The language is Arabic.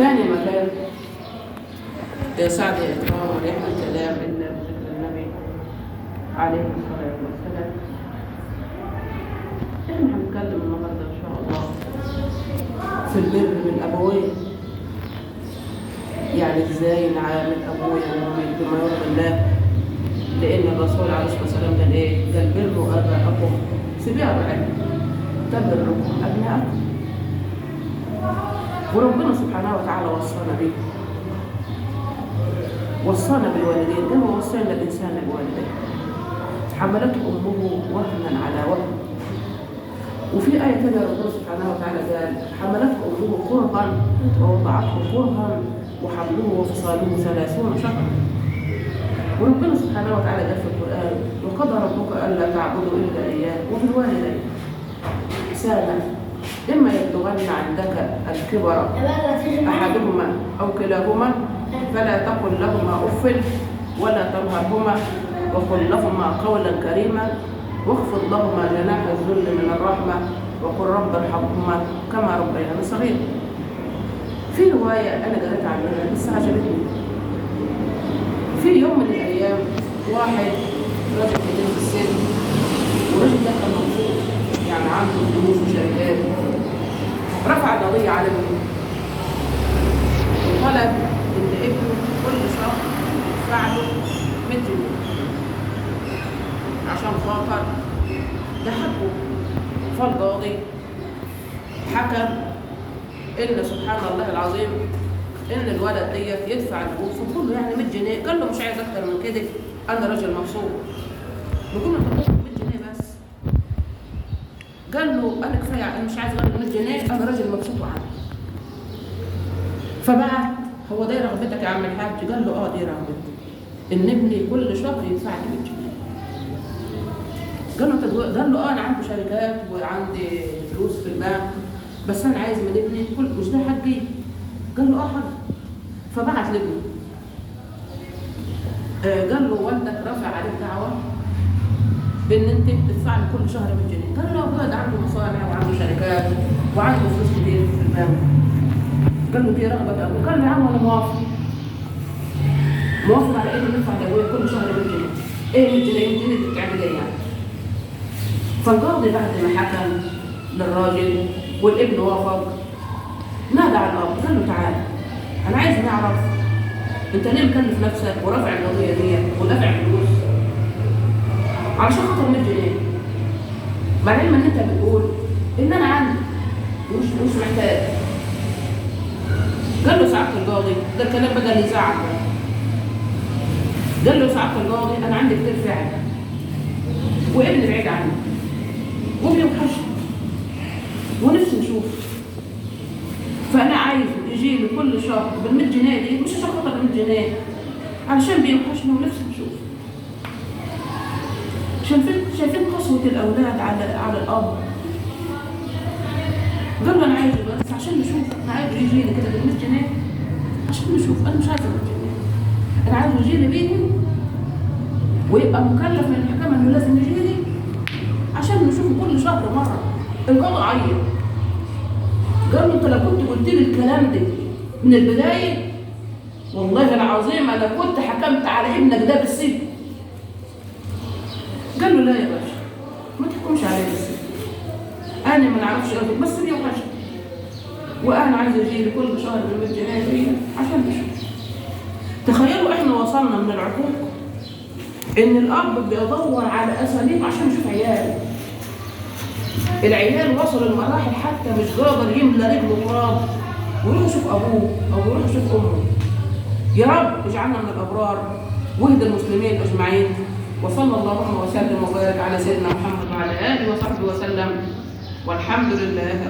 ثاني مكان يسعد إكرام ولحم الكلام إلا بذكر النبي عليه الصلاة والسلام. إحنا هنتكلم النهارده إن شاء الله في البر بالأبوين، يعني إزاي نعامل أبويا وأمي بما يرضي الله، لأن الرسول عليه الصلاة والسلام قال إيه؟ قال بروا آباءكم، سيبيها بعلم تبركم أبناءكم. وربنا سبحانه وتعالى وصانا بيه، وصانا بالوالدين، كما وصينا الإنسان بوالديه حملته أمه وهنا على وهن. وفي آية كده ربنا سبحانه وتعالى قال حملته أمه كرها ووضعته كرها وحمله وفصاله 30 شهرا. وربنا سبحانه وتعالى قال في القرآن وقضى ربك ألا تعبدوا إلا إياه وبالوالدين إحسانا إما يبلغن عندك الكبر أحدهما أو كلاهما فلا تقل لهما أف ولا تنهرهما وقل لهما قولا كريما واخفض لهما جناح الذل من الرحمة وقل رب ارحمهما كما ربياني صغيرا. في رواية أنا قريت عنها بس عجبتني. في يوم من الأيام واحد راجل كبير في السن، والراجل ده كان مبسوط، يعني عنده فلوس وشركات، رفع قضية على ابنه وطلب إن ابنه كل شهر يدفع له 100 جنيه عشان خاطر ده حقه. فالقاضي حكم إن سبحان الله العظيم إن الولد ديت يدفع الفلوس وكله يعني 100 جنيه. قال له مش عايز أكتر من كده، أنا راجل مبسوط. بيقول له أنت بتاخد 100 جنيه بس. قال له أنا كفاية، أنا مش عايز غير 100 جنيه، أنا راجل مبسوط وعادي. فبعت هو دي رغبتك يا عم الحاج؟ قال له اه دي رغبتي، ان ابني كل شهر يدفع لي 100 جنيه. قال له اه انا عندي شركات وعندي فلوس في البنك، بس انا عايز من ابني كل، مش ده حقي؟ قال له اه حق. فبعت لابنه قال له والدك رافع عليك دعوه بان انت تدفع لي كل شهر 100 جنيه. قال له ابويا ده عنده مصانع وعنده شركات وعنده فلوس كتير في البنك. قال له دي رغبة أبوك. قال له يا عم أنا موافق على إيه ندفع لأبويا كل شهر 100 جنيه. إيه 100 جنيه؟ 100 جنيه دي بتعمل إيه يعني؟ فالقاضي بعد ما حكم للراجل والابن وافق نادى على الأب قال له تعالى أنا عايز نعرف أنت ليه مكلف نفسك ورافع القضية دي ودافع فلوس علشان خاطر 100 جنيه، مع العلم إن أنت بتقول إن أنا عندي مش محتاج. قال له سعادة القاضي، ده الكلام بدل اللي يزعل. قال له سعادة القاضي أنا عندي كتير فعل وابني بعيد عني وابني وحشني ونفسي نشوف، فأنا عايزه يجي لي كل شهر بال 100 جنيه دي، مش عشان خاطر 100 جنيه، علشان بيوحشني ونفسي نشوف. شايفين قسوة الأولاد على الأب. قال له أنا عايزه بس عشان نشوف، أنا عايزه يجي لي كده بال 100 جنيه عشان نشوف، أنا مش عايزه 100 جنيه، أنا عايزه يجي لي بيهم ويبقى مكلف من الحكومة إنه لازم يجي لي عشان نشوفه كل شهر مرة. القاضي عيط قال له أنت لو كنت قلت لي الكلام ده من البداية والله العظيم أنا كنت حكمت على ابنك ده بالسجن. قال له لا يا باشا ما تحكمش عليه بالسجن، أنا ما نعرفش قصدك بس بيوحشني وأنا عايز يجي لي كل شهر ب 100 جنيه دي عشان نشوف. تخيلوا إحنا وصلنا من العقوق إن الأب بيدور على أساليب عشان يشوف عياله. العيال وصلوا لمراحل حتى مش قادر يملى رجله تراب ويروح يشوف أبوه أو يروح يشوف أمه. يا رب اجعلنا من الأبرار واهدى المسلمين أجمعين. وصلى اللهم وسلم وبارك على سيدنا محمد وعلى آله وصحبه وسلم والحمد لله.